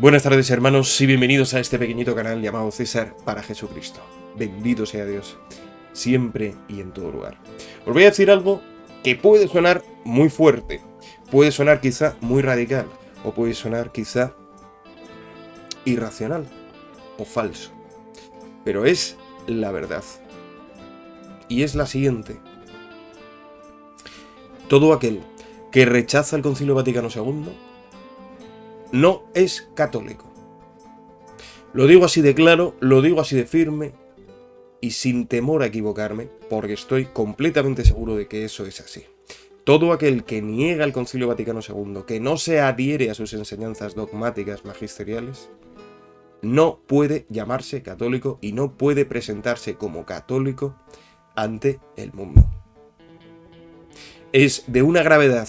Buenas tardes, hermanos, y bienvenidos a este pequeñito canal llamado César para Jesucristo. Bendito sea Dios, siempre y en todo lugar. Os voy a decir algo que puede sonar muy fuerte, puede sonar quizá muy radical, o puede sonar quizá irracional o falso. Pero es la verdad. Y es la siguiente. Todo aquel que rechaza el Concilio Vaticano II no es católico. Lo digo así de claro, lo digo así de firme y sin temor a equivocarme, porque estoy completamente seguro de que eso es así. Todo aquel que niega el Concilio Vaticano II, que no se adhiere a sus enseñanzas dogmáticas magisteriales, no puede llamarse católico y no puede presentarse como católico ante el mundo. Es de una gravedad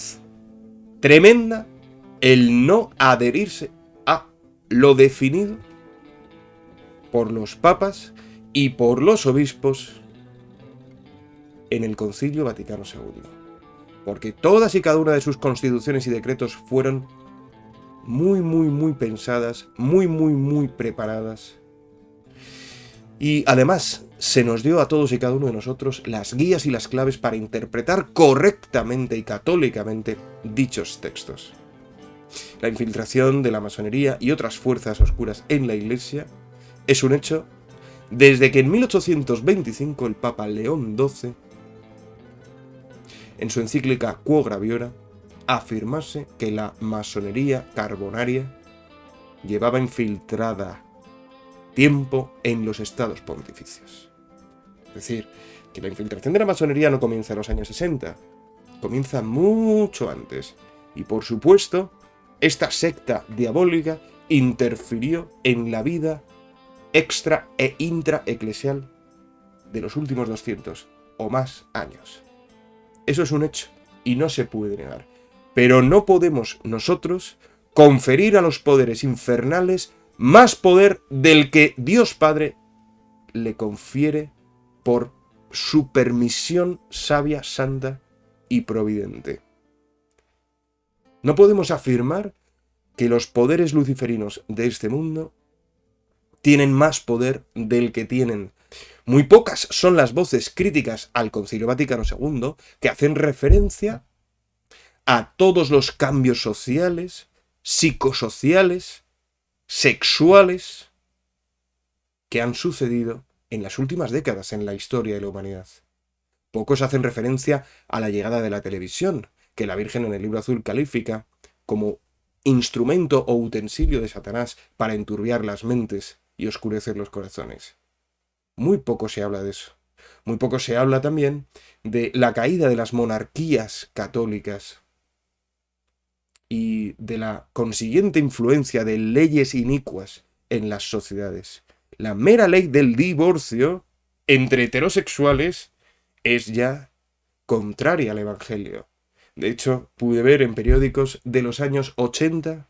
tremenda el no adherirse a lo definido por los papas y por los obispos en el Concilio Vaticano II. Porque todas y cada una de sus constituciones y decretos fueron muy pensadas, muy preparadas. Y además se nos dio a todos y cada uno de nosotros las guías y las claves para interpretar correctamente y católicamente dichos textos. La infiltración de la masonería y otras fuerzas oscuras en la Iglesia es un hecho desde que en 1825 el Papa León XII, en su encíclica Quo Graviora, afirmase que la masonería carbonaria llevaba infiltrada tiempo en los estados pontificios. Es decir, que la infiltración de la masonería no comienza en los años 60, comienza mucho antes. Y por supuesto, esta secta diabólica interfirió en la vida extra e intraeclesial de los últimos 200 o más años. Eso es un hecho y no se puede negar. Pero no podemos nosotros conferir a los poderes infernales más poder del que Dios Padre le confiere por su permisión sabia, santa y providente. No podemos afirmar que los poderes luciferinos de este mundo tienen más poder del que tienen. Muy pocas son las voces críticas al Concilio Vaticano II que hacen referencia a todos los cambios sociales, psicosociales, sexuales que han sucedido en las últimas décadas en la historia de la humanidad. Pocos hacen referencia a la llegada de la televisión, que la Virgen en el Libro Azul califica como instrumento o utensilio de Satanás para enturbiar las mentes y oscurecer los corazones. Muy poco se habla de eso. Muy poco se habla también de la caída de las monarquías católicas y de la consiguiente influencia de leyes inicuas en las sociedades. La mera ley del divorcio entre heterosexuales es ya contraria al Evangelio. De hecho, pude ver en periódicos de los años 80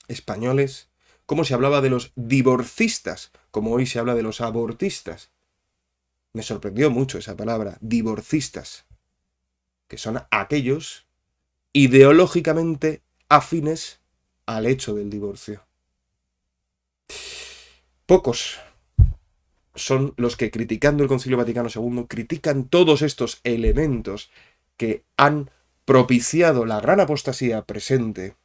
españoles cómo se hablaba de los divorcistas, como hoy se habla de los abortistas. Me sorprendió mucho esa palabra, divorcistas, que son aquellos ideológicamente afines al hecho del divorcio. Pocos son los que, criticando el Concilio Vaticano II, critican todos estos elementos que han propiciado la gran apostasía presente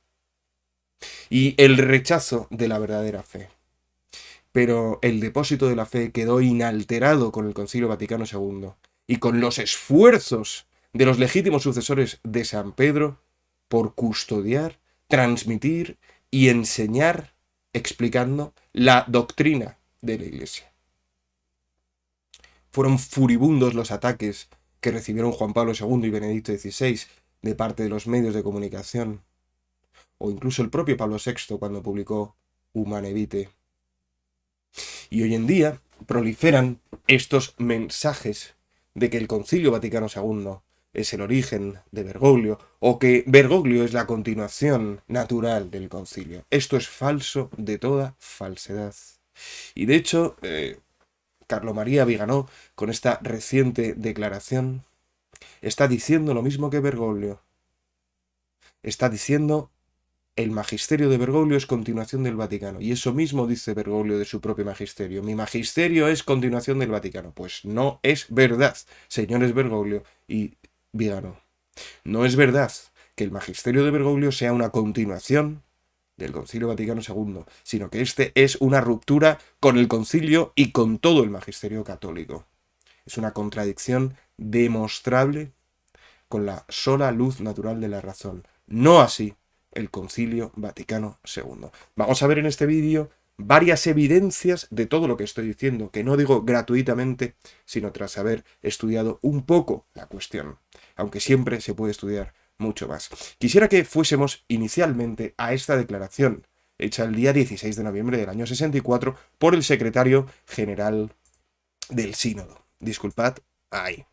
y el rechazo de la verdadera fe. Pero el depósito de la fe quedó inalterado con el Concilio Vaticano II y con los esfuerzos de los legítimos sucesores de San Pedro por custodiar transmitir y enseñar explicando la doctrina de la Iglesia. Fueron furibundos los ataques que recibieron Juan Pablo II y Benedicto XVI de parte de los medios de comunicación, o incluso el propio Pablo VI cuando publicó Humane Vitae. Y hoy en día proliferan estos mensajes de que el Concilio Vaticano II es el origen de Bergoglio, o que Bergoglio es la continuación natural del concilio. Esto es falso de toda falsedad. Y de hecho, Carlo Maria Viganò, con esta reciente declaración, está diciendo lo mismo que Bergoglio. Está diciendo: el magisterio de Bergoglio es continuación del Vaticano. Y eso mismo dice Bergoglio de su propio magisterio. Mi magisterio es continuación del Vaticano. Pues no es verdad, señores Bergoglio y Viganò. No es verdad que el magisterio de Bergoglio sea una continuación del Concilio Vaticano II, sino que este es una ruptura con el concilio y con todo el magisterio católico. Es una contradicción demostrable con la sola luz natural de la razón. No así el Concilio Vaticano II. Vamos a ver en este vídeo varias evidencias de todo lo que estoy diciendo, que no digo gratuitamente, sino tras haber estudiado un poco la cuestión, aunque siempre se puede estudiar mucho más. Quisiera que fuésemos inicialmente a esta declaración, hecha el día 16 de noviembre del año 64 por el secretario general del sínodo. Disculpad, ahí.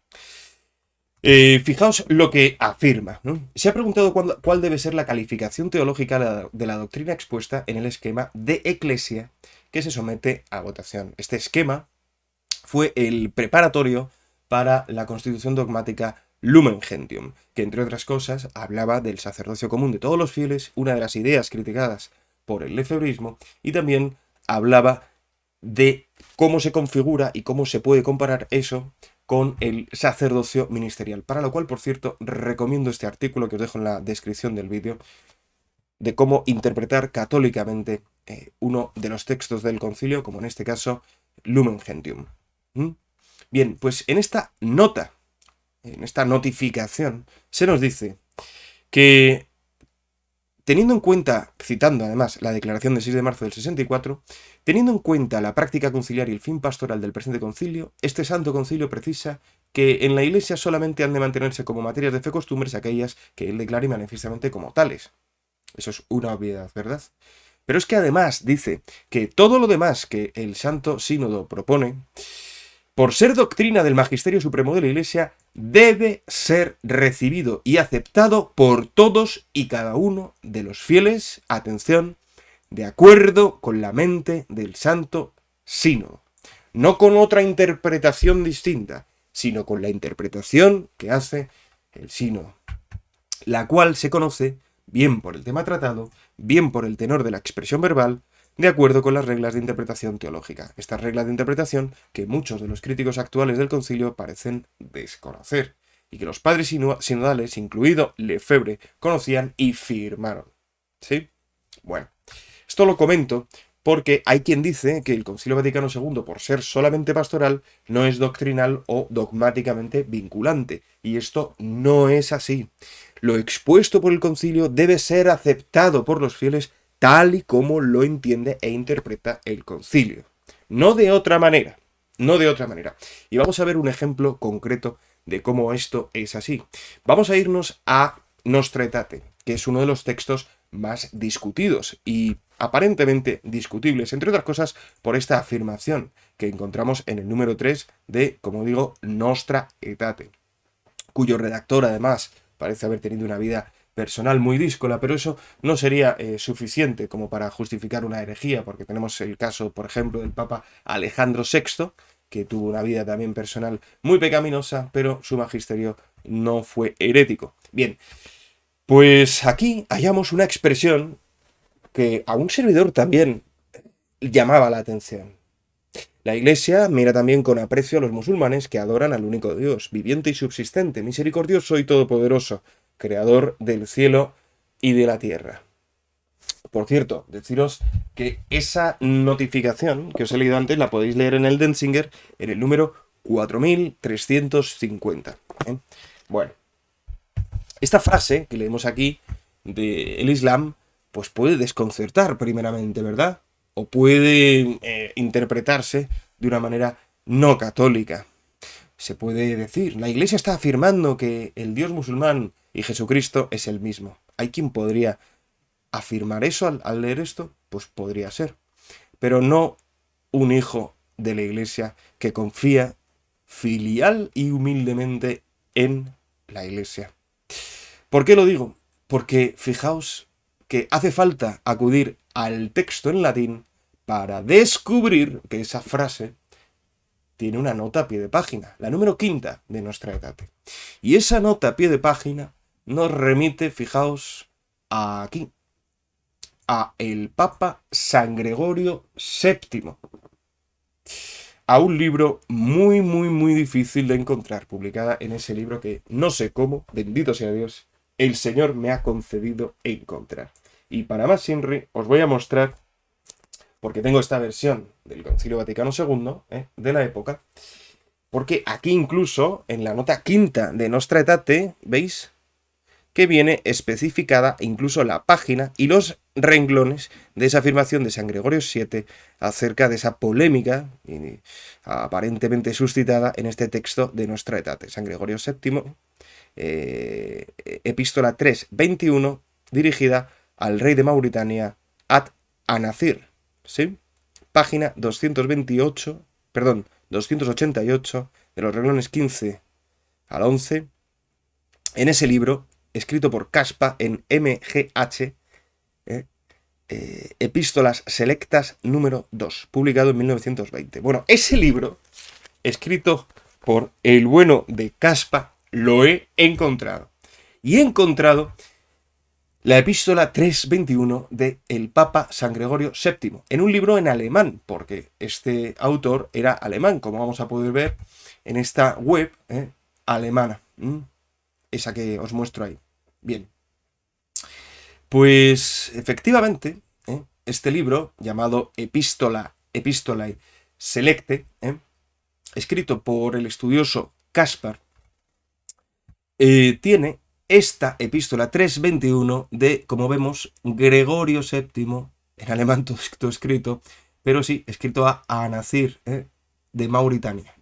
Fijaos lo que afirma, ¿no? Se ha preguntado cuál debe ser la calificación teológica de la doctrina expuesta en el esquema de Eclesia que se somete a votación. Este esquema fue el preparatorio para la constitución dogmática Lumen Gentium, que entre otras cosas hablaba del sacerdocio común de todos los fieles, una de las ideas criticadas por el lefebrismo, y también hablaba de cómo se configura y cómo se puede comparar eso con el sacerdocio ministerial, para lo cual, por cierto, recomiendo este artículo que os dejo en la descripción del vídeo, de cómo interpretar católicamente uno de los textos del concilio, como en este caso Lumen Gentium. Bien, pues en esta nota, en esta notificación, se nos dice que, teniendo en cuenta, citando además la declaración del 6 de marzo del 64, teniendo en cuenta la práctica conciliar y el fin pastoral del presente concilio, este santo concilio precisa que en la Iglesia solamente han de mantenerse como materias de fe costumbres aquellas que él declare manifiestamente como tales. Eso es una obviedad, ¿verdad? Pero es que además dice que todo lo demás que el Santo Sínodo propone, por ser doctrina del Magisterio Supremo de la Iglesia, debe ser recibido y aceptado por todos y cada uno de los fieles, atención, de acuerdo con la mente del Santo Sínodo. No con otra interpretación distinta, sino con la interpretación que hace el Sínodo, la cual se conoce bien por el tema tratado, bien por el tenor de la expresión verbal, de acuerdo con las reglas de interpretación teológica. Estas reglas de interpretación que muchos de los críticos actuales del concilio parecen desconocer, y que los padres sinodales, incluido Lefebvre, conocían y firmaron. ¿Sí? Bueno, esto lo comento porque hay quien dice que el Concilio Vaticano II, por ser solamente pastoral, no es doctrinal o dogmáticamente vinculante, y esto no es así. Lo expuesto por el concilio debe ser aceptado por los fieles tal y como lo entiende e interpreta el concilio. No de otra manera, no de otra manera. Y vamos a ver un ejemplo concreto de cómo esto es así. Vamos a irnos a Nostra Aetate, que es uno de los textos más discutidos y aparentemente discutibles, entre otras cosas, por esta afirmación que encontramos en el número 3 de, como digo, Nostra Aetate, cuyo redactor además parece haber tenido una vida personal muy díscola, pero eso no sería suficiente como para justificar una herejía, porque tenemos el caso, por ejemplo, del Papa Alejandro VI, que tuvo una vida también personal muy pecaminosa, pero su magisterio no fue herético. Bien, pues aquí hallamos una expresión que a un servidor también llamaba la atención. La Iglesia mira también con aprecio a los musulmanes que adoran al único Dios, viviente y subsistente, misericordioso y todopoderoso, creador del cielo y de la tierra. Por cierto, deciros que esa notificación que os he leído antes la podéis leer en el Denzinger en el número 4350. Bueno, esta frase que leemos aquí del Islam pues puede desconcertar primeramente, ¿verdad? O puede interpretarse de una manera no católica. Se puede decir, la Iglesia está afirmando que el Dios musulmán y Jesucristo es el mismo. ¿Hay quien podría afirmar eso al leer esto? Pues podría ser. Pero no un hijo de la Iglesia que confía filial y humildemente en la Iglesia. ¿Por qué lo digo? Porque fijaos que hace falta acudir al texto en latín para descubrir que esa frase tiene una nota a pie de página, la número 5 de Nostra Aetate. Y esa nota a pie de página nos remite, fijaos, aquí, a el Papa San Gregorio VII, a un libro muy, muy, muy difícil de encontrar, publicada en ese libro que no sé cómo, bendito sea Dios, el Señor me ha concedido encontrar. Y para más Inri, os voy a mostrar, porque tengo esta versión del Concilio Vaticano II, de la época, porque aquí incluso, en la nota 5 de Nostra Aetate, ¿veis?, que viene especificada incluso la página y los renglones de esa afirmación de San Gregorio VII acerca de esa polémica aparentemente suscitada en este texto de Nostra Aetate. San Gregorio VII, epístola 3:21, dirigida al rey de Mauritania, Ad Anazir, ¿sí? Página 288 de los renglones 15 al 11, en ese libro, escrito por Caspa en MGH, Epístolas Selectas número 2, publicado en 1920. Bueno, ese libro, escrito por el bueno de Caspa, lo he encontrado. Y he encontrado la epístola 3:21 de el Papa San Gregorio VII, en un libro en alemán, porque este autor era alemán, como vamos a poder ver en esta web alemana. Esa que os muestro ahí. Bien. Pues efectivamente, este libro, llamado Epistolae Selecte, escrito por el estudioso Caspar, tiene esta epístola 3:21 de, como vemos, Gregorio VII, en alemán todo escrito, pero sí, escrito a Anazir, de Mauritania.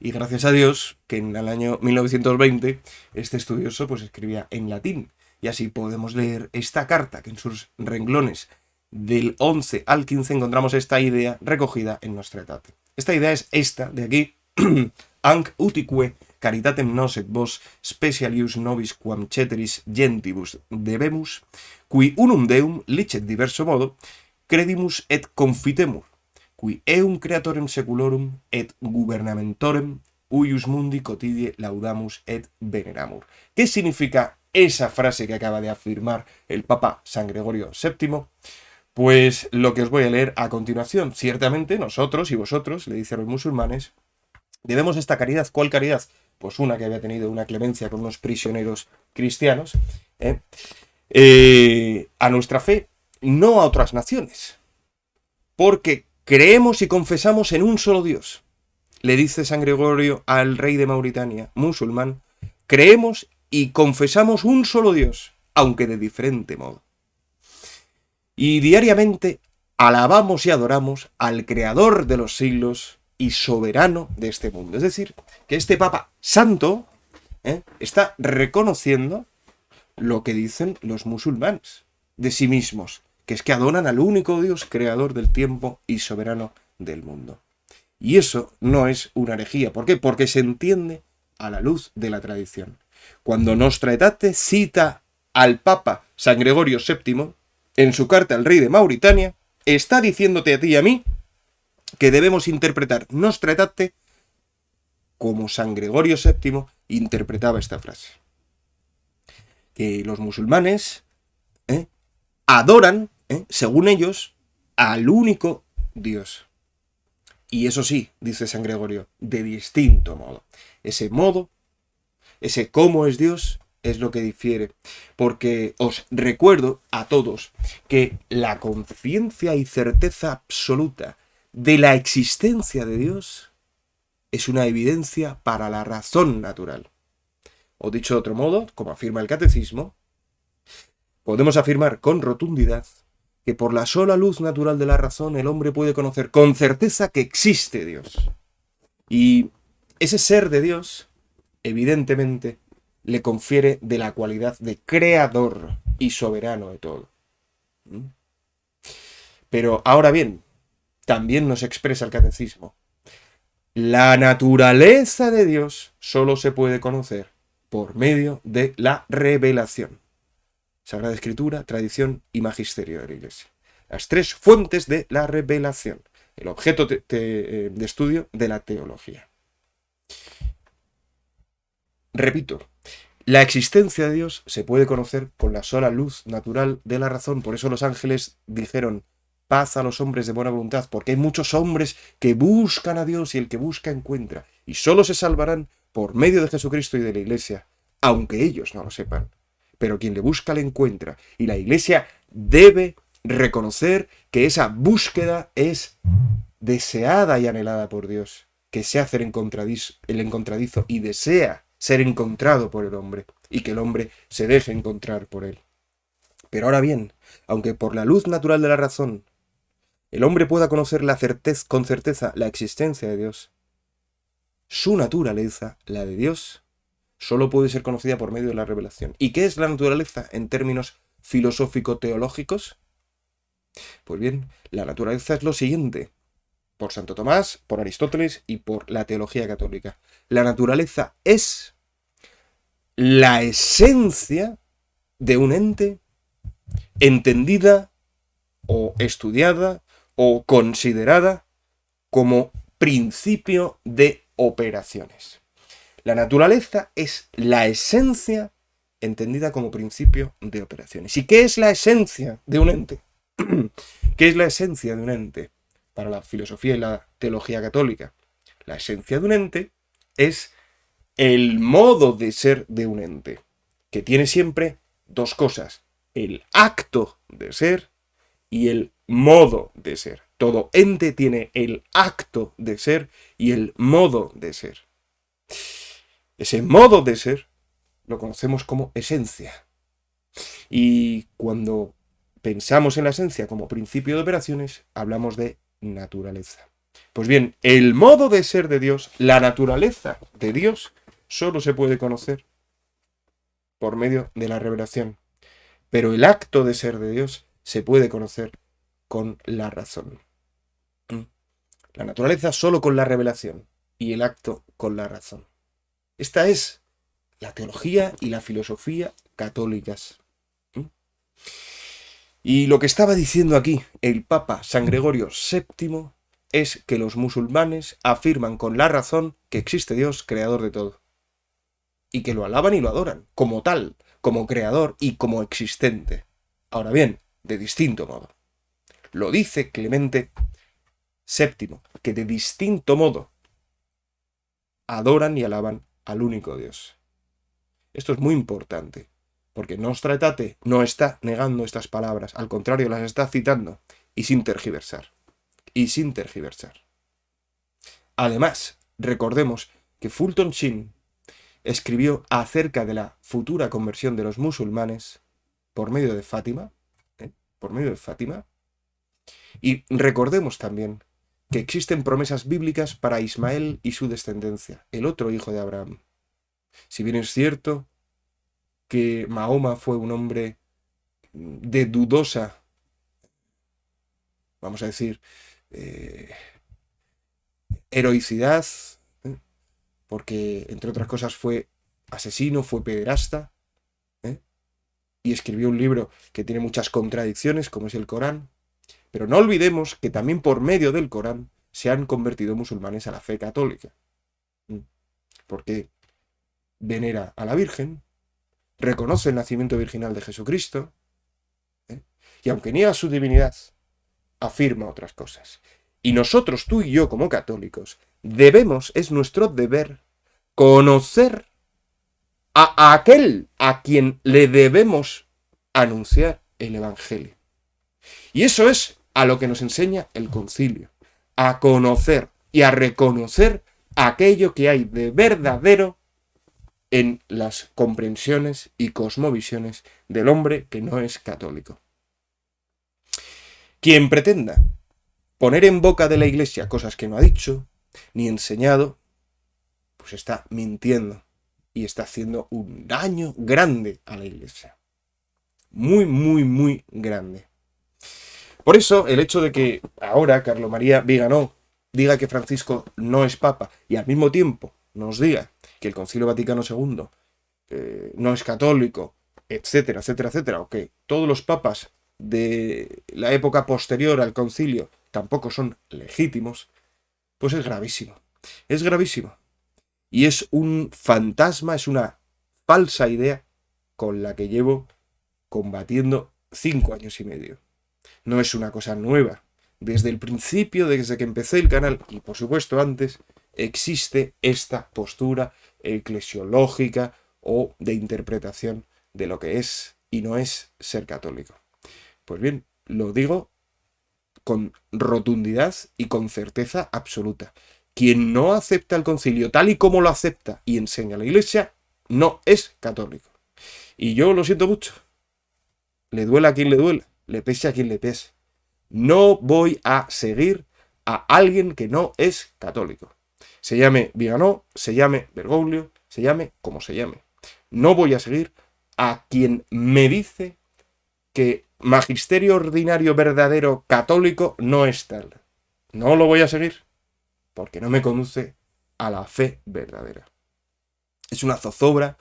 Y gracias a Dios que en el año 1920 este estudioso pues escribía en latín. Y así podemos leer esta carta, que en sus renglones del 11 al 15 encontramos esta idea recogida en Nostra Aetate. Esta idea es esta de aquí. Anc utique caritatem nos et vos specialius nobis quam ceteris gentibus debemus, qui unum Deum licet diverso modo, credimus et confitemur, qui eum creatorem seculorum et gubernamentorem uius mundi cotidie laudamus et veneramur. ¿Qué significa esa frase que acaba de afirmar el Papa San Gregorio VII? Pues lo que os voy a leer a continuación. Ciertamente nosotros y vosotros, le dice a los musulmanes, debemos esta caridad. ¿Cuál caridad? Pues una que había tenido una clemencia con unos prisioneros cristianos, a nuestra fe, no a otras naciones, porque creemos y confesamos en un solo Dios. Le dice San Gregorio al rey de Mauritania, musulmán, creemos y confesamos un solo Dios, aunque de diferente modo. Y diariamente alabamos y adoramos al Creador de los siglos y soberano de este mundo. Es decir, que este Papa Santo está reconociendo lo que dicen los musulmanes de sí mismos, que es que adoran al único Dios creador del tiempo y soberano del mundo. Y eso no es una herejía. ¿Por qué? Porque se entiende a la luz de la tradición. Cuando Nostra Aetate cita al Papa San Gregorio VII en su carta al rey de Mauritania, está diciéndote a ti y a mí que debemos interpretar Nostra Aetate como San Gregorio VII interpretaba esta frase. Que los musulmanes adoran, según ellos, al único Dios. Y eso sí, dice San Gregorio, de distinto modo. Ese modo, ese cómo es Dios, es lo que difiere. Porque os recuerdo a todos que la conciencia y certeza absoluta de la existencia de Dios es una evidencia para la razón natural. O dicho de otro modo, como afirma el catecismo, podemos afirmar con rotundidad que por la sola luz natural de la razón el hombre puede conocer con certeza que existe Dios. Y ese ser de Dios, evidentemente, le confiere de la cualidad de creador y soberano de todo. Pero ahora bien, también nos expresa el catecismo: la naturaleza de Dios solo se puede conocer por medio de la revelación. Sagrada Escritura, tradición y magisterio de la Iglesia. Las tres fuentes de la revelación. El objeto de estudio de la teología. Repito, la existencia de Dios se puede conocer con la sola luz natural de la razón. Por eso los ángeles dijeron: paz a los hombres de buena voluntad, porque hay muchos hombres que buscan a Dios y el que busca encuentra. Y solo se salvarán por medio de Jesucristo y de la Iglesia, aunque ellos no lo sepan. Pero quien le busca le encuentra. Y la Iglesia debe reconocer que esa búsqueda es deseada y anhelada por Dios, que se hace el encontradizo y desea ser encontrado por el hombre, y que el hombre se deje encontrar por él. Pero ahora bien, aunque por la luz natural de la razón el hombre pueda conocer con certeza la existencia de Dios, su naturaleza, la de Dios, solo puede ser conocida por medio de la revelación. ¿Y qué es la naturaleza en términos filosófico-teológicos? Pues bien, la naturaleza es lo siguiente, por Santo Tomás, por Aristóteles y por la teología católica. La naturaleza es la esencia de un ente entendida o estudiada o considerada como principio de operaciones. La naturaleza es la esencia entendida como principio de operaciones. ¿Y qué es la esencia de un ente? ¿Qué es la esencia de un ente para la filosofía y la teología católica? La esencia de un ente es el modo de ser de un ente, que tiene siempre dos cosas: el acto de ser y el modo de ser. Todo ente tiene el acto de ser y el modo de ser. Ese modo de ser lo conocemos como esencia. Y cuando pensamos en la esencia como principio de operaciones, hablamos de naturaleza. Pues bien, el modo de ser de Dios, la naturaleza de Dios, solo se puede conocer por medio de la revelación. Pero el acto de ser de Dios se puede conocer con la razón. La naturaleza solo con la revelación y el acto con la razón. Esta es la teología y la filosofía católicas. Y lo que estaba diciendo aquí el Papa San Gregorio VII es que los musulmanes afirman con la razón que existe Dios, creador de todo. Y que lo alaban y lo adoran, como tal, como creador y como existente. Ahora bien, de distinto modo. Lo dice Clemente VII, que de distinto modo adoran y alaban al único Dios. Esto es muy importante, porque Nostra Aetate no está negando estas palabras, al contrario, las está citando, y sin tergiversar. Además, recordemos que Fulton Sheen escribió acerca de la futura conversión de los musulmanes por medio de Fátima, y recordemos también que existen promesas bíblicas para Ismael y su descendencia, el otro hijo de Abraham. Si bien es cierto que Mahoma fue un hombre de dudosa, vamos a decir, heroicidad, porque entre otras cosas fue asesino, fue pederasta, y escribió un libro que tiene muchas contradicciones, como es el Corán. Pero no olvidemos que también por medio del Corán se han convertido musulmanes a la fe católica. Porque venera a la Virgen, reconoce el nacimiento virginal de Jesucristo, y aunque niega su divinidad, afirma otras cosas. Y nosotros, tú y yo como católicos, es nuestro deber, conocer a aquel a quien le debemos anunciar el Evangelio. Y eso es a lo que nos enseña el concilio, a conocer y a reconocer aquello que hay de verdadero en las comprensiones y cosmovisiones del hombre que no es católico. Quien pretenda poner en boca de la Iglesia cosas que no ha dicho ni enseñado, pues está mintiendo y está haciendo un daño grande a la Iglesia. Muy, muy, muy grande. Por eso, el hecho de que ahora Carlo María Viganò diga que Francisco no es papa y al mismo tiempo nos diga que el Concilio Vaticano II no es católico, etcétera, etcétera, etcétera, o que todos los papas de la época posterior al concilio tampoco son legítimos, pues es gravísimo. Es gravísimo. Y es un fantasma, es una falsa idea con la que llevo combatiendo 5 años y medio. No es una cosa nueva. Desde el principio, desde que empecé el canal, y por supuesto antes, existe esta postura eclesiológica o de interpretación de lo que es y no es ser católico. Pues bien, lo digo con rotundidad y con certeza absoluta. Quien no acepta el concilio tal y como lo acepta y enseña la Iglesia, no es católico. Y yo lo siento mucho. Le duela a quien le duela, le pese a quien le pese. No voy a seguir a alguien que no es católico. Se llame Viganò, se llame Bergoglio, se llame como se llame. No voy a seguir a quien me dice que magisterio ordinario verdadero católico no es tal. No lo voy a seguir porque no me conduce a la fe verdadera. Es una zozobra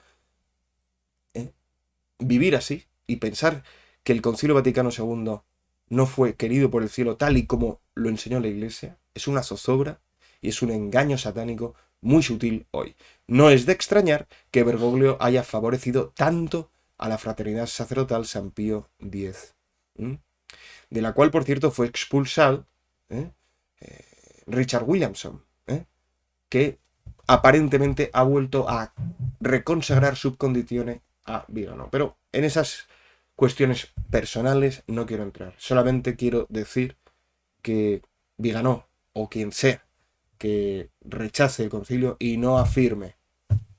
vivir así y pensar que el Concilio Vaticano II no fue querido por el cielo tal y como lo enseñó la Iglesia. Es una zozobra y es un engaño satánico muy sutil hoy. No es de extrañar que Bergoglio haya favorecido tanto a la fraternidad sacerdotal San Pío X, de la cual, por cierto, fue expulsado Richard Williamson, que aparentemente ha vuelto a reconsagrar subcondiciones a Viganò. Pero en esas cuestiones personales no quiero entrar. Solamente quiero decir que Viganò, o quien sea, que rechace el concilio y no afirme: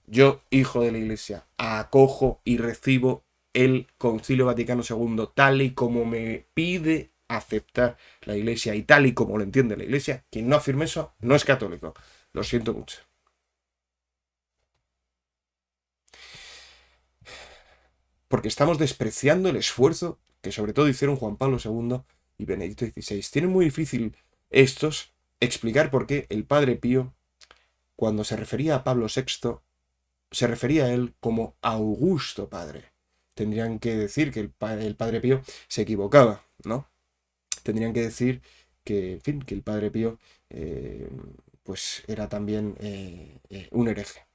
yo, hijo de la Iglesia, acojo y recibo el Concilio Vaticano II tal y como me pide aceptar la Iglesia y tal y como lo entiende la Iglesia, quien no afirme eso no es católico. Lo siento mucho. Porque estamos despreciando el esfuerzo que sobre todo hicieron Juan Pablo II y Benedicto XVI. Tienen muy difícil estos explicar por qué el Padre Pío, cuando se refería a Pablo VI, se refería a él como Augusto Padre. Tendrían que decir que el Padre Pío se equivocaba, ¿no? Tendrían que decir que, en fin, que el Padre Pío pues era también un hereje.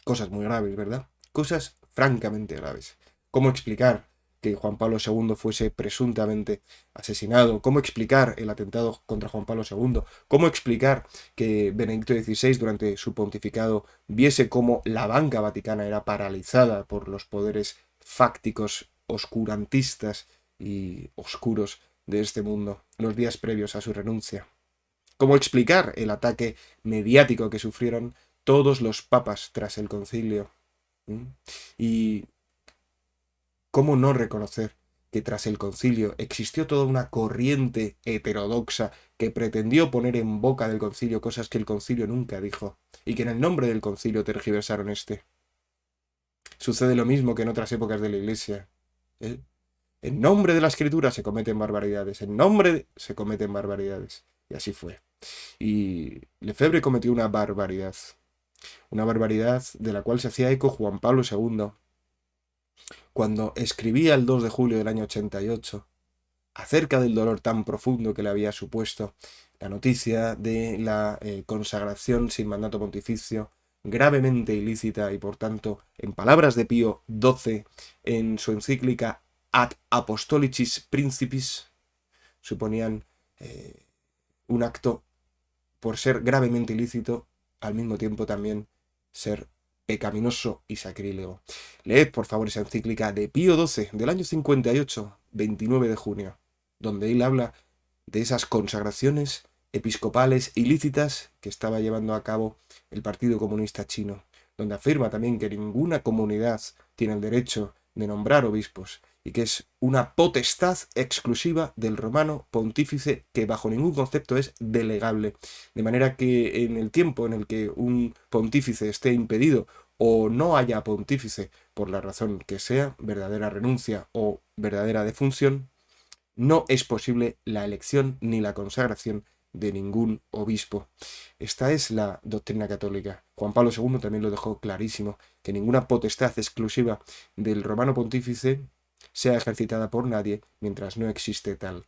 Cosas muy graves, ¿verdad? Cosas francamente graves. ¿Cómo explicar que Juan Pablo II fuese presuntamente asesinado? ¿Cómo explicar el atentado contra Juan Pablo II? ¿Cómo explicar que Benedicto XVI durante su pontificado viese cómo la banca vaticana era paralizada por los poderes fácticos, oscurantistas y oscuros de este mundo los días previos a su renuncia? ¿Cómo explicar el ataque mediático que sufrieron todos los papas tras el concilio? Y cómo no reconocer que tras el concilio existió toda una corriente heterodoxa que pretendió poner en boca del concilio cosas que el concilio nunca dijo y que en el nombre del concilio tergiversaron este. Sucede lo mismo que en otras épocas de la Iglesia. En nombre de la Escritura se cometen barbaridades, en nombre se cometen barbaridades. Y así fue. Y Lefebvre cometió una barbaridad de la cual se hacía eco Juan Pablo II, cuando escribía el 2 de julio del año 88 acerca del dolor tan profundo que le había supuesto la noticia de la consagración sin mandato pontificio, gravemente ilícita y por tanto, en palabras de Pío XII, en su encíclica Ad Apostolicis Principis, suponían un acto por ser gravemente ilícito, al mismo tiempo también ser pecaminoso y sacrílego. Leed, por favor, esa encíclica de Pío XII, del año 58, 29 de junio, donde él habla de esas consagraciones episcopales ilícitas que estaba llevando a cabo el Partido Comunista Chino, donde afirma también que ninguna comunidad tiene el derecho de nombrar obispos y que es una potestad exclusiva del romano pontífice que bajo ningún concepto es delegable. De manera que en el tiempo en el que un pontífice esté impedido o no haya pontífice por la razón que sea, verdadera renuncia o verdadera defunción, no es posible la elección ni la consagración de ningún obispo. Esta es la doctrina católica. Juan Pablo II también lo dejó clarísimo, que ninguna potestad exclusiva del romano pontífice sea ejercitada por nadie mientras no existe tal.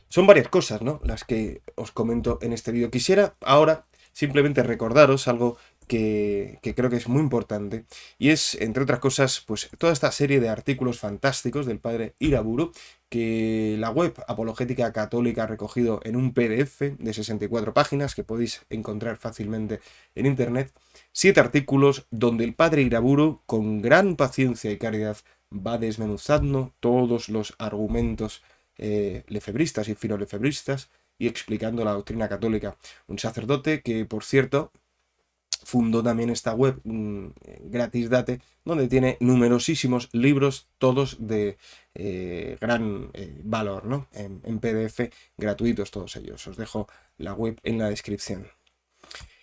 Son varias cosas, ¿no?, las que os comento en este vídeo. Quisiera ahora simplemente recordaros algo que creo que es muy importante, y es, entre otras cosas, pues toda esta serie de artículos fantásticos del padre Iraburu, que la web Apologética Católica ha recogido en un PDF de 64 páginas que podéis encontrar fácilmente en internet. 7 artículos donde el padre Iraburu, con gran paciencia y caridad, va desmenuzando todos los argumentos lefebristas y filolefebristas y explicando la doctrina católica. Un sacerdote que, por cierto, fundó también esta web Gratis Date, donde tiene numerosísimos libros, todos de gran valor, ¿no? En PDF, gratuitos todos ellos. Os dejo la web en la descripción.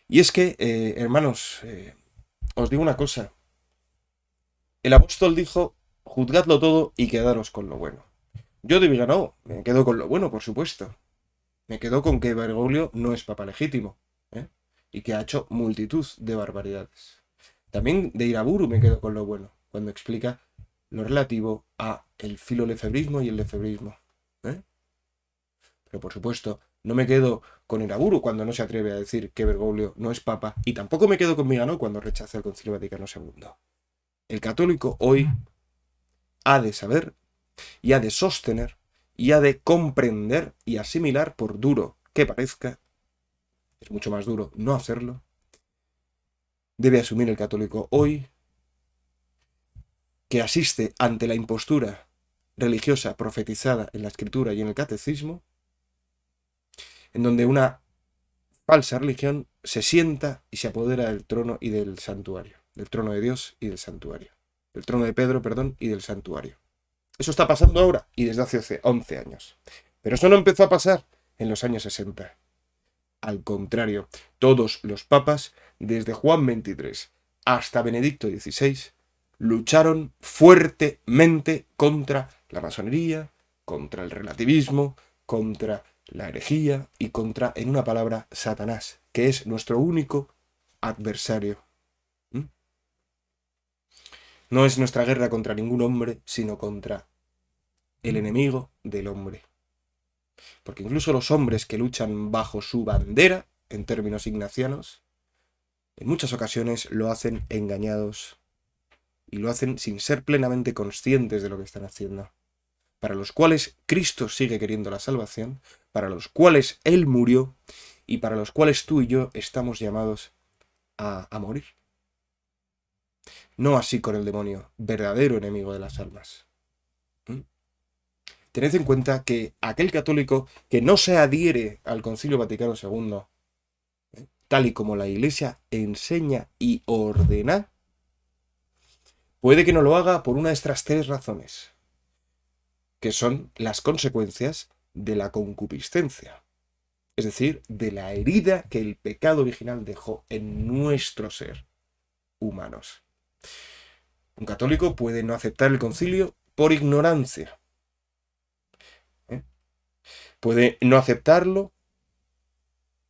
Y es que, hermanos, os digo una cosa. El apóstol dijo: juzgadlo todo y quedaros con lo bueno. Yo de Viganó me quedo con lo bueno, por supuesto. Me quedo con que Bergoglio no es papa legítimo, ¿eh? Y que ha hecho multitud de barbaridades. También de Iraburu me quedo con lo bueno, cuando explica lo relativo a el filolefebrismo y el lefebrismo, ¿eh? Pero por supuesto, no me quedo con Iraburu cuando no se atreve a decir que Bergoglio no es papa, y tampoco me quedo con Viganó cuando rechaza el Concilio Vaticano II. El católico hoy ha de saber y ha de sostener y ha de comprender y asimilar, por duro que parezca, es mucho más duro no hacerlo, debe asumir el católico hoy que asiste ante la impostura religiosa profetizada en la Escritura y en el Catecismo, en donde una falsa religión se sienta y se apodera del trono y del santuario, del trono de Dios y del santuario, del trono de Pedro, perdón, y del santuario. Eso está pasando ahora y desde hace 11 años. Pero eso no empezó a pasar en los años 60. Al contrario, todos los papas, desde Juan XXIII hasta Benedicto XVI, lucharon fuertemente contra la masonería, contra el relativismo, contra la herejía y contra, en una palabra, Satanás, que es nuestro único adversario. No es nuestra guerra contra ningún hombre, sino contra el enemigo del hombre. Porque incluso los hombres que luchan bajo su bandera, en términos ignacianos, en muchas ocasiones lo hacen engañados y lo hacen sin ser plenamente conscientes de lo que están haciendo. Para los cuales Cristo sigue queriendo la salvación, para los cuales Él murió y para los cuales tú y yo estamos llamados a morir. No así con el demonio, verdadero enemigo de las almas. Tened en cuenta que aquel católico que no se adhiere al Concilio Vaticano II, tal y como la Iglesia enseña y ordena, puede que no lo haga por una de estas 3 razones, que son las consecuencias de la concupiscencia, es decir, de la herida que el pecado original dejó en nuestro ser humanos. Un católico puede no aceptar el concilio por ignorancia. Puede no aceptarlo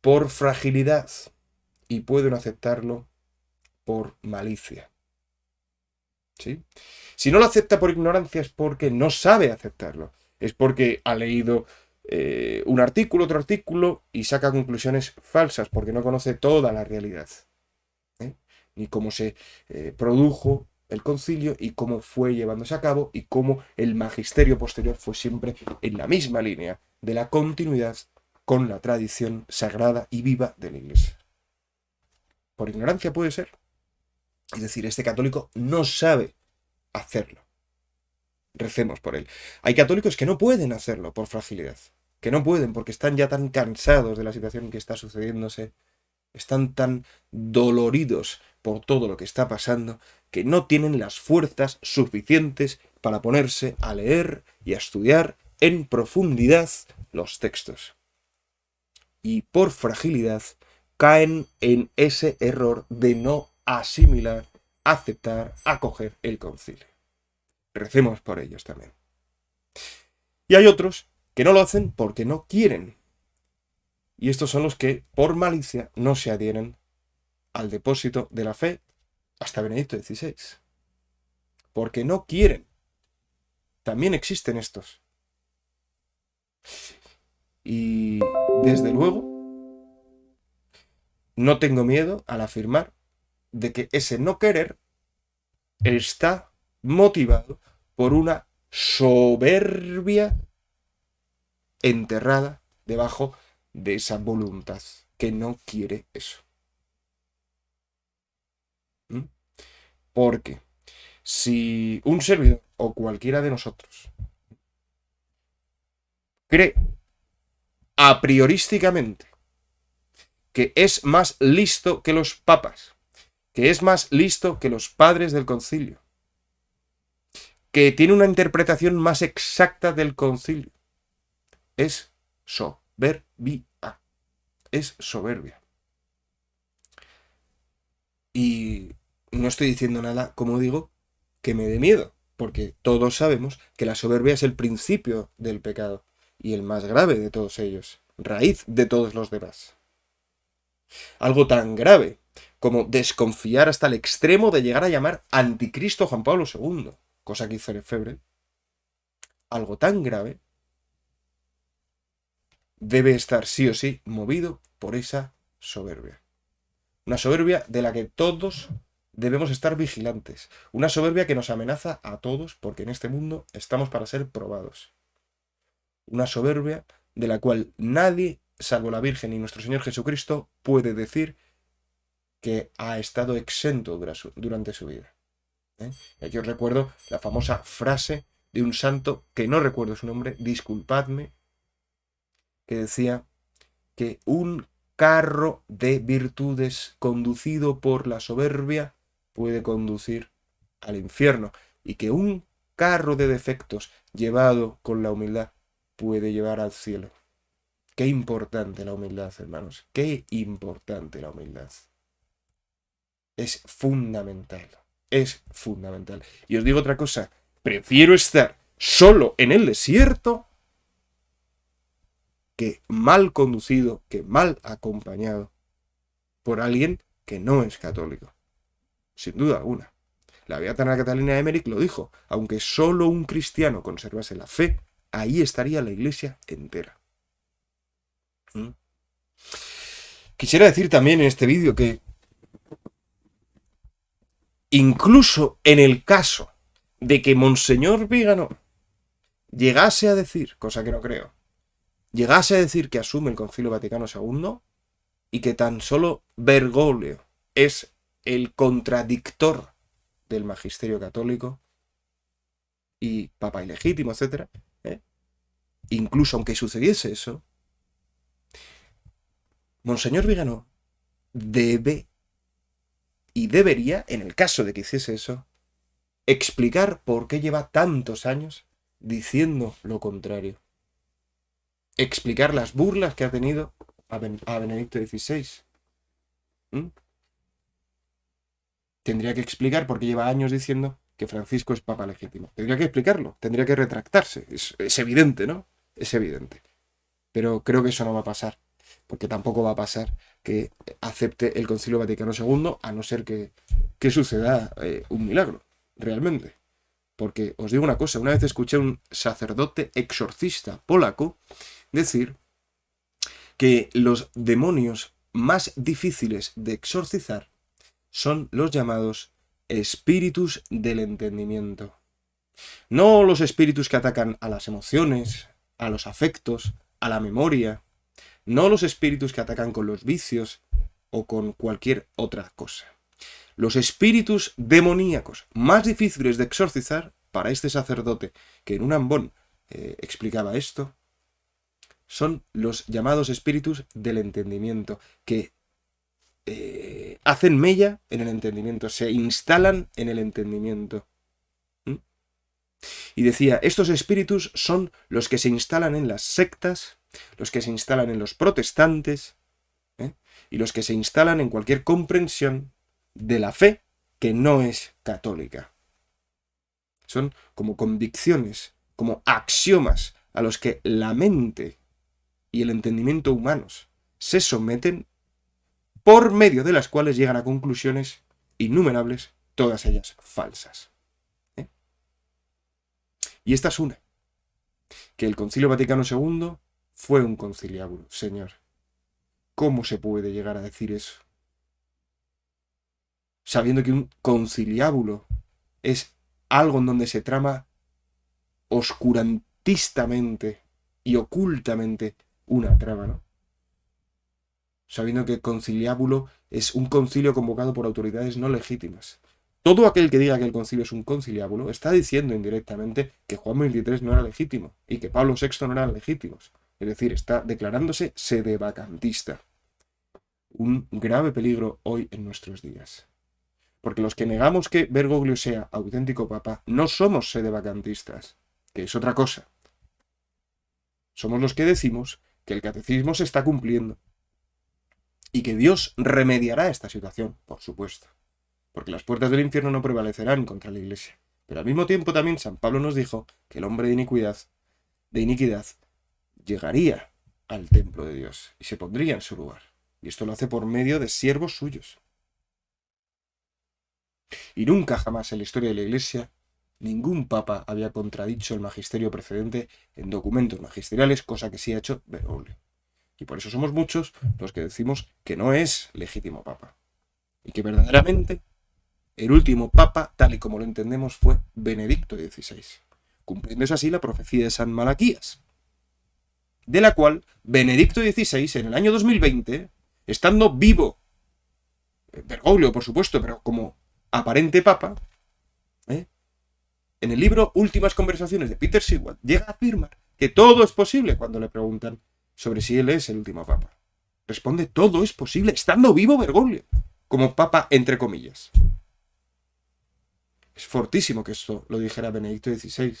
por fragilidad y puede no aceptarlo por malicia. ¿Sí? Si no lo acepta por ignorancia es porque no sabe aceptarlo. Es porque ha leído un artículo, otro artículo y saca conclusiones falsas porque no conoce toda la realidad. Ni cómo se produjo el concilio y cómo fue llevándose a cabo y cómo el magisterio posterior fue siempre en la misma línea de la continuidad con la tradición sagrada y viva de la Iglesia. Por ignorancia puede ser. Es decir, este católico no sabe hacerlo. Recemos por él. Hay católicos que no pueden hacerlo por fragilidad. Que no pueden porque están ya tan cansados de la situación que está sucediéndose. Están tan doloridos por todo lo que está pasando, que no tienen las fuerzas suficientes para ponerse a leer y a estudiar en profundidad los textos. Y por fragilidad caen en ese error de no asimilar, aceptar, acoger el concilio. Recemos por ellos también. Y hay otros que no lo hacen porque no quieren. Y estos son los que, por malicia, no se adhieren al depósito de la fe hasta Benedicto XVI. Porque no quieren. También existen estos. Y, desde luego, no tengo miedo al afirmar de que ese no querer está motivado por una soberbia enterrada debajo de esa voluntad que no quiere eso. Porque si un servidor o cualquiera de nosotros cree a priorísticamente que es más listo que los papas, que es más listo que los padres del concilio, que tiene una interpretación más exacta del concilio, es soberbia. Es soberbia. Y no estoy diciendo nada, como digo, que me dé miedo, porque todos sabemos que la soberbia es el principio del pecado y el más grave de todos ellos, raíz de todos los demás. Algo tan grave como desconfiar hasta el extremo de llegar a llamar anticristo a Juan Pablo II, cosa que hizo Lefebvre. Algo tan grave debe estar sí o sí movido por esa soberbia. Una soberbia de la que todos debemos estar vigilantes. Una soberbia que nos amenaza a todos porque en este mundo estamos para ser probados. Una soberbia de la cual nadie, salvo la Virgen y nuestro Señor Jesucristo, puede decir que ha estado exento durante su vida. Y aquí os recuerdo la famosa frase de un santo, que no recuerdo su nombre, disculpadme, que decía que un carro de virtudes conducido por la soberbia puede conducir al infierno, y que un carro de defectos llevado con la humildad puede llevar al cielo. Qué importante la humildad, hermanos, qué importante la humildad. Es fundamental, es fundamental. Y os digo otra cosa, prefiero estar solo en el desierto que mal conducido, que mal acompañado por alguien que no es católico. Sin duda alguna. La beata Ana Catalina de Emmerich lo dijo, aunque solo un cristiano conservase la fe, ahí estaría la iglesia entera. Quisiera decir también en este vídeo que incluso en el caso de que Monseñor Vígano llegase a decir, cosa que no creo, llegase a decir que asume el Concilio Vaticano II y que tan solo Bergoglio es el contradictor del magisterio católico y papa ilegítimo, etc. Incluso aunque sucediese eso, Monseñor Vígano debe y debería, en el caso de que hiciese eso, explicar por qué lleva tantos años diciendo lo contrario. Explicar las burlas que ha tenido a Benedicto XVI. Tendría que explicar por qué lleva años diciendo que Francisco es papa legítimo. Tendría que explicarlo, tendría que retractarse. Es evidente, ¿no? Es evidente. Pero creo que eso no va a pasar, porque tampoco va a pasar que acepte el Concilio Vaticano II, a no ser que suceda un milagro, realmente. Porque os digo una cosa, una vez escuché a un sacerdote exorcista polaco decir que los demonios más difíciles de exorcizar son los llamados espíritus del entendimiento. No los espíritus que atacan a las emociones, a los afectos, a la memoria. No los espíritus que atacan con los vicios o con cualquier otra cosa. Los espíritus demoníacos más difíciles de exorcizar para este sacerdote, que en un ambón explicaba esto, son los llamados espíritus del entendimiento, que hacen mella en el entendimiento, se instalan en el entendimiento. Y decía, estos espíritus son los que se instalan en las sectas, los que se instalan en los protestantes, y los que se instalan en cualquier comprensión de la fe que no es católica. Son como convicciones, como axiomas a los que la mente y el entendimiento humanos se someten, por medio de las cuales llegan a conclusiones innumerables, todas ellas falsas. Y esta es una, que el Concilio Vaticano II fue un conciliábulo, señor. ¿Cómo se puede llegar a decir eso? Sabiendo que un conciliábulo es algo en donde se trama oscurantistamente y ocultamente una trama, ¿no? Sabiendo que conciliábulo es un concilio convocado por autoridades no legítimas. Todo aquel que diga que el concilio es un conciliábulo está diciendo indirectamente que Juan XXIII no era legítimo y que Pablo VI no eran legítimos. Es decir, está declarándose sedevacantista. Un grave peligro hoy en nuestros días. Porque los que negamos que Bergoglio sea auténtico papa no somos sedevacantistas, que es otra cosa. Somos los que decimos que el catecismo se está cumpliendo y que Dios remediará esta situación, por supuesto. Porque las puertas del infierno no prevalecerán contra la Iglesia. Pero al mismo tiempo también San Pablo nos dijo que el hombre de iniquidad llegaría al templo de Dios y se pondría en su lugar. Y esto lo hace por medio de siervos suyos. Y nunca jamás en la historia de la Iglesia ningún papa había contradicho el magisterio precedente en documentos magisteriales, cosa que sí ha hecho Bergoglio. Y por eso somos muchos los que decimos que no es legítimo papa. Y que verdaderamente el último papa, tal y como lo entendemos, fue Benedicto XVI, cumpliéndose así la profecía de San Malaquías, de la cual Benedicto XVI, en el año 2020, estando vivo, Bergoglio, por supuesto, pero como aparente papa, en el libro Últimas Conversaciones de Peter Seward, llega a afirmar que todo es posible cuando le preguntan sobre si él es el último papa. Responde, todo es posible, estando vivo Bergoglio, como papa entre comillas. Es fortísimo que esto lo dijera Benedicto XVI.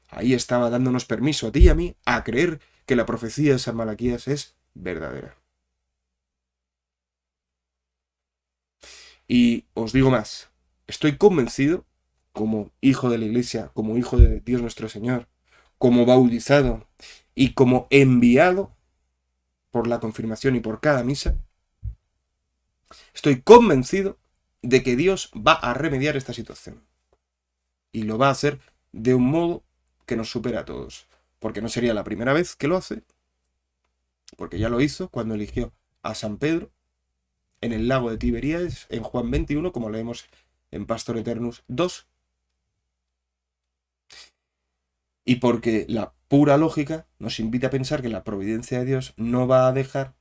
Ahí estaba dándonos permiso a ti y a mí a creer que la profecía de San Malaquías es verdadera. Y os digo más, estoy convencido, como hijo de la Iglesia, como hijo de Dios nuestro Señor, como bautizado y como enviado por la confirmación y por cada misa, estoy convencido de que Dios va a remediar esta situación. Y lo va a hacer de un modo que nos supera a todos. Porque no sería la primera vez que lo hace, porque ya lo hizo cuando eligió a San Pedro en el lago de Tiberíades, en Juan 21, como leemos en Pastor Eternus 2. Y porque la pura lógica nos invita a pensar que la providencia de Dios no va a dejar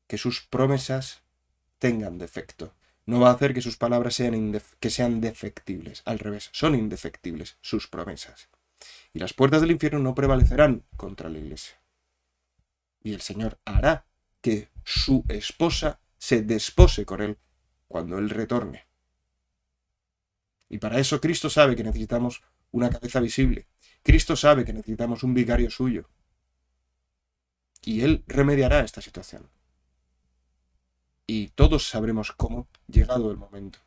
que sus promesas tengan defecto. No va a hacer que sus palabras sean defectibles. Al revés, son indefectibles sus promesas. Y las puertas del infierno no prevalecerán contra la Iglesia. Y el Señor hará que su esposa se despose con él cuando él retorne. Y para eso Cristo sabe que necesitamos una cabeza visible. Cristo sabe que necesitamos un vicario suyo. Y él remediará esta situación. Y todos sabremos cómo, llegado el momento.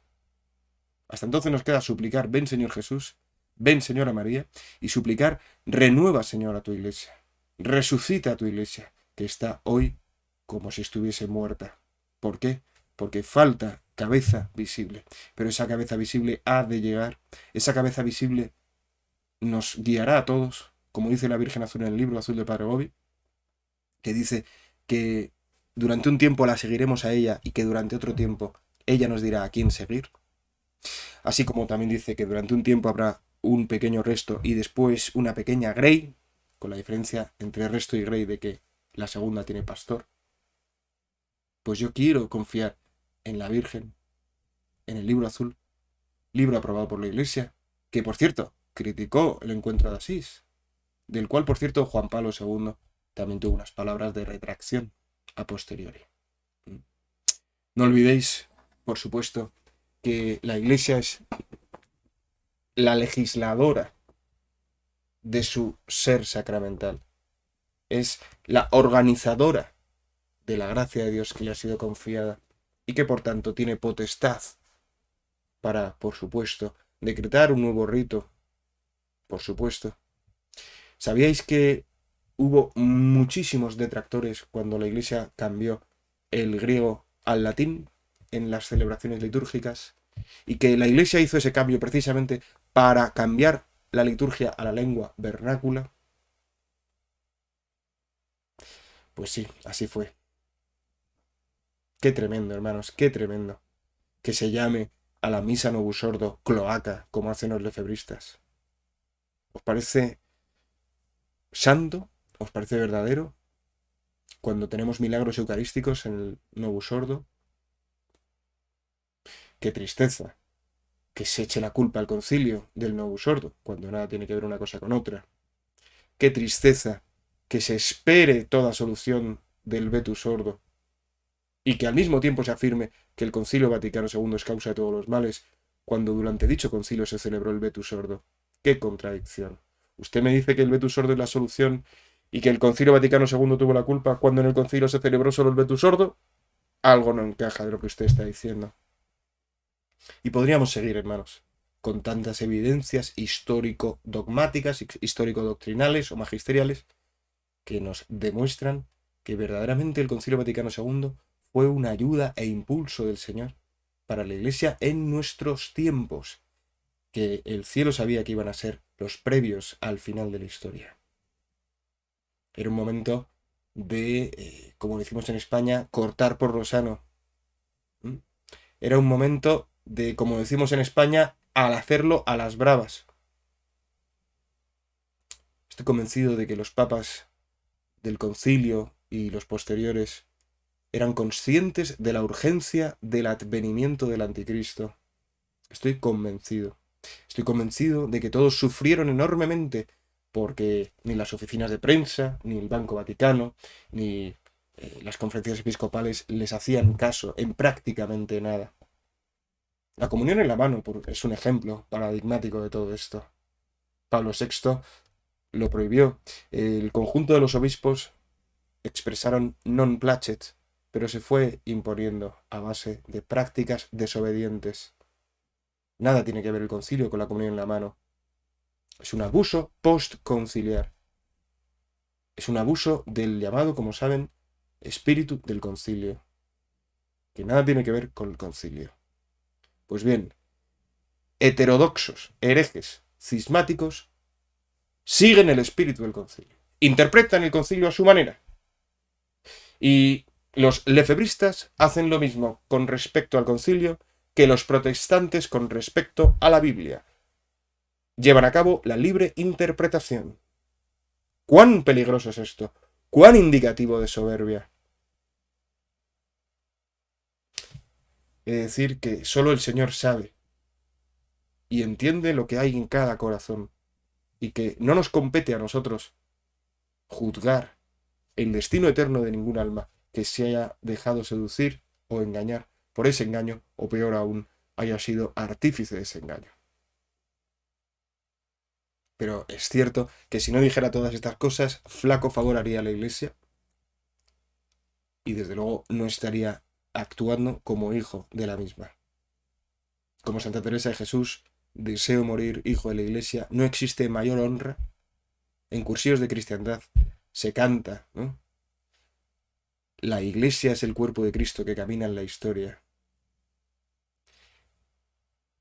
Hasta entonces nos queda suplicar, ven Señor Jesús, ven Señora María, y suplicar, renueva Señor a tu Iglesia, resucita a tu Iglesia, que está hoy como si estuviese muerta. ¿Por qué? Porque falta cabeza visible. Pero esa cabeza visible ha de llegar, esa cabeza visible nos guiará a todos, como dice la Virgen Azul en el libro azul de Padre Gobi, que dice que durante un tiempo la seguiremos a ella y que durante otro tiempo ella nos dirá a quién seguir. Así como también dice que durante un tiempo habrá un pequeño resto y después una pequeña grey, con la diferencia entre resto y grey de que la segunda tiene pastor. Pues yo quiero confiar en la Virgen, en el libro azul, libro aprobado por la Iglesia, que por cierto criticó el encuentro de Asís, del cual por cierto Juan Pablo II también tuvo unas palabras de retracción. a posteriori. No olvidéis, por supuesto, que la Iglesia es la legisladora de su ser sacramental. Es la organizadora de la gracia de Dios que le ha sido confiada y que por tanto tiene potestad para, por supuesto, decretar un nuevo rito, por supuesto. ¿Sabíais que hubo muchísimos detractores cuando la Iglesia cambió el griego al latín en las celebraciones litúrgicas? Y que la Iglesia hizo ese cambio precisamente para cambiar la liturgia a la lengua vernácula. Pues sí, así fue. Qué tremendo, hermanos, qué tremendo. Que se llame a la misa Novus Ordo cloaca, como hacen los lefebristas. ¿Os parece santo? ¿Os parece verdadero? Cuando tenemos milagros eucarísticos en el Novus Ordo. Qué tristeza que se eche la culpa al concilio del Novus Ordo, cuando nada tiene que ver una cosa con otra. Qué tristeza que se espere toda solución del Vetus Ordo y que al mismo tiempo se afirme que el Concilio Vaticano II es causa de todos los males, cuando durante dicho concilio se celebró el Vetus Ordo. ¡Qué contradicción! Usted me dice que el Vetus Ordo es la solución y que el Concilio Vaticano II tuvo la culpa cuando en el concilio se celebró solo el Vetus Ordo. Algo no encaja de lo que usted está diciendo. Y podríamos seguir, hermanos, con tantas evidencias histórico-dogmáticas, histórico-doctrinales o magisteriales que nos demuestran que verdaderamente el Concilio Vaticano II fue una ayuda e impulso del Señor para la Iglesia en nuestros tiempos, que el cielo sabía que iban a ser los previos al final de la historia. Era un momento de, como decimos en España, cortar por lo sano. Era un momento de, como decimos en España, al hacerlo a las bravas. Estoy convencido de que los papas del concilio y los posteriores eran conscientes de la urgencia del advenimiento del anticristo. Estoy convencido. Estoy convencido de que todos sufrieron enormemente porque ni las oficinas de prensa, ni el Banco Vaticano, ni las conferencias episcopales les hacían caso en prácticamente nada. La comunión en la mano es un ejemplo paradigmático de todo esto. Pablo VI lo prohibió. El conjunto de los obispos expresaron non placet, pero se fue imponiendo a base de prácticas desobedientes. Nada tiene que ver el concilio con la comunión en la mano. Es un abuso postconciliar. Es un abuso del llamado, como saben, espíritu del concilio, que nada tiene que ver con el concilio. Pues bien, heterodoxos, herejes, cismáticos, siguen el espíritu del concilio, interpretan el concilio a su manera. Y los lefebristas hacen lo mismo con respecto al concilio que los protestantes con respecto a la Biblia. Llevan a cabo la libre interpretación. ¿Cuán peligroso es esto? ¿Cuán indicativo de soberbia? Es decir, que solo el Señor sabe y entiende lo que hay en cada corazón, y que no nos compete a nosotros juzgar el destino eterno de ningún alma que se haya dejado seducir o engañar por ese engaño, o peor aún, haya sido artífice de ese engaño. Pero es cierto que si no dijera todas estas cosas, flaco favor haría a la Iglesia y desde luego no estaría actuando como hijo de la misma. Como Santa Teresa de Jesús, deseo morir hijo de la Iglesia. No existe mayor honra. En cursillos de cristiandad se canta, ¿no? La Iglesia es el cuerpo de Cristo que camina en la historia.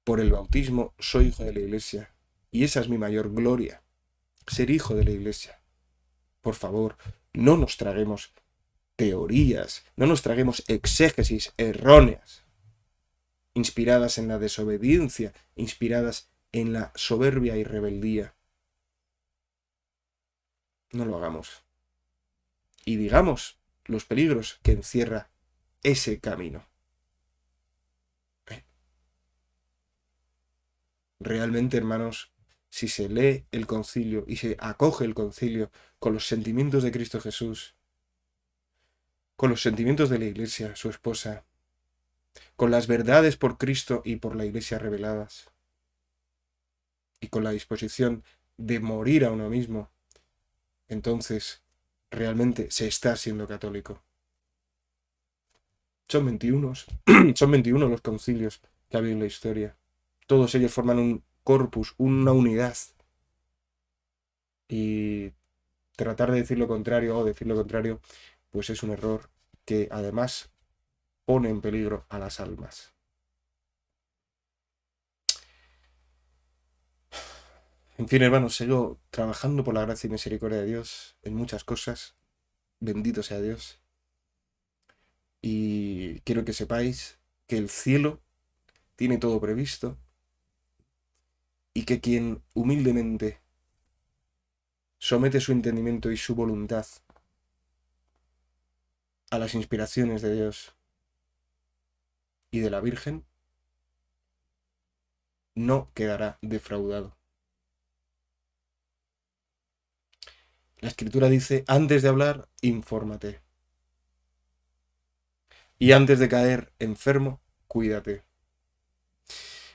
Por el bautismo soy hijo de la Iglesia y esa es mi mayor gloria, ser hijo de la Iglesia. Por favor, no nos traguemos teorías, no nos traguemos exégesis erróneas, inspiradas en la desobediencia, inspiradas en la soberbia y rebeldía. No lo hagamos. Y digamos los peligros que encierra ese camino. Realmente, hermanos, si se lee el concilio y se acoge el concilio con los sentimientos de Cristo Jesús, con los sentimientos de la Iglesia, su esposa, con las verdades por Cristo y por la Iglesia reveladas, y con la disposición de morir a uno mismo, entonces realmente se está siendo católico. Son 21, son 21 los concilios que ha habido en la historia. Todos ellos forman un corpus, una unidad. Y tratar de decir lo contrario o decir lo contrario, pues es un error que además pone en peligro a las almas. En fin, hermanos, sigo trabajando por la gracia y misericordia de Dios en muchas cosas. Bendito sea Dios. Y quiero que sepáis que el cielo tiene todo previsto y que quien humildemente somete su entendimiento y su voluntad a las inspiraciones de Dios y de la Virgen, no quedará defraudado. La Escritura dice, antes de hablar, infórmate. Y antes de caer enfermo, cuídate.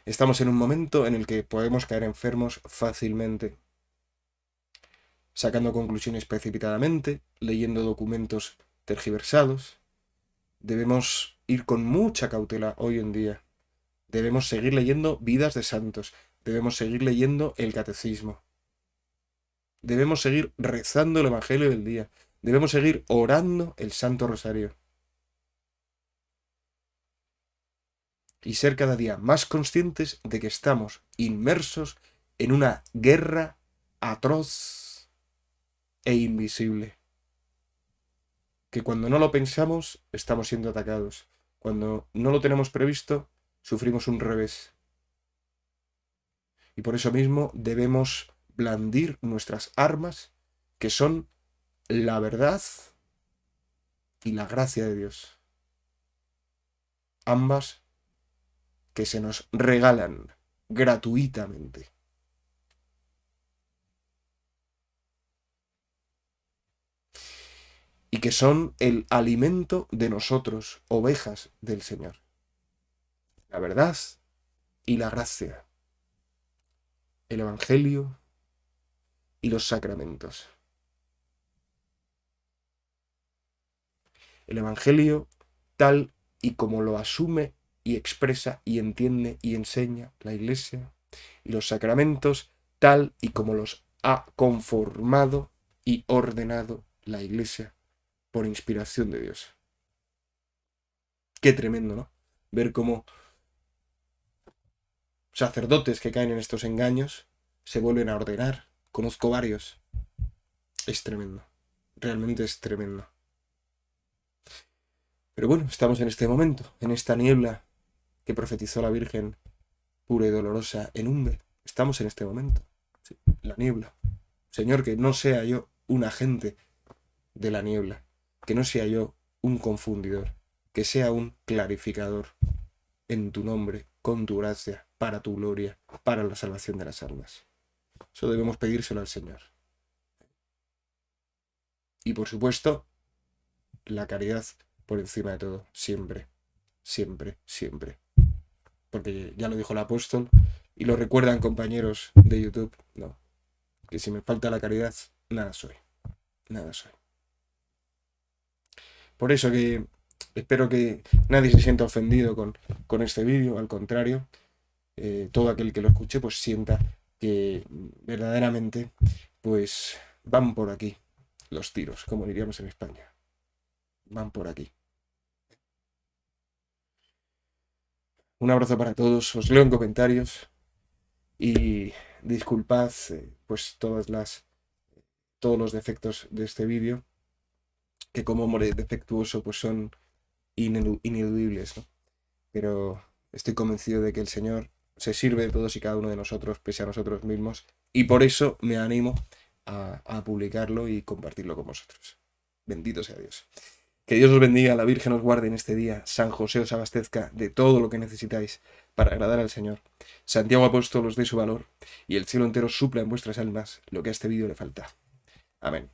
Estamos en un momento en el que podemos caer enfermos fácilmente, sacando conclusiones precipitadamente, leyendo documentos tergiversados. Debemos ir con mucha cautela hoy en día. Debemos seguir leyendo vidas de santos. Debemos seguir leyendo el catecismo. Debemos seguir rezando el Evangelio del día. Debemos seguir orando el Santo Rosario. Y ser cada día más conscientes de que estamos inmersos en una guerra atroz e invisible. Que cuando no lo pensamos, estamos siendo atacados. Cuando no lo tenemos previsto, sufrimos un revés. Y por eso mismo debemos blandir nuestras armas, que son la verdad y la gracia de Dios. Ambas que se nos regalan gratuitamente. Y que son el alimento de nosotros, ovejas del Señor. La verdad y la gracia. El Evangelio y los sacramentos. El Evangelio tal y como lo asume y expresa y entiende y enseña la Iglesia, y los sacramentos tal y como los ha conformado y ordenado la Iglesia por inspiración de Dios. Qué tremendo, ¿no? Ver cómo sacerdotes que caen en estos engaños se vuelven a ordenar. Conozco varios. Es tremendo. Realmente es tremendo. Pero bueno, estamos en este momento, en esta niebla que profetizó la Virgen pura y dolorosa en Umbe. Estamos en este momento. Sí, la niebla. Señor, que no sea yo un agente de la niebla. Que no sea yo un confundidor. Que sea un clarificador en tu nombre, con tu gracia, para tu gloria, para la salvación de las almas. Eso debemos pedírselo al Señor. Y por supuesto, la caridad por encima de todo, siempre, siempre, siempre. Porque ya lo dijo el apóstol, y lo recuerdan compañeros de YouTube, no, que si me falta la caridad, nada soy, nada soy. Por eso que espero que nadie se sienta ofendido con este vídeo, al contrario, todo aquel que lo escuche pues sienta que verdaderamente pues van por aquí los tiros, como diríamos en España, van por aquí. Un abrazo para todos, os leo en comentarios y disculpad pues todos los defectos de este vídeo, que como hombre defectuoso pues son ineludibles, ¿no? Pero estoy convencido de que el Señor se sirve de todos y cada uno de nosotros, pese a nosotros mismos, y por eso me animo a publicarlo y compartirlo con vosotros. Bendito sea Dios. Que Dios os bendiga, la Virgen os guarde en este día, San José os abastezca de todo lo que necesitáis para agradar al Señor, Santiago Apóstol os dé su valor, y el cielo entero supla en vuestras almas lo que a este vídeo le falta. Amén.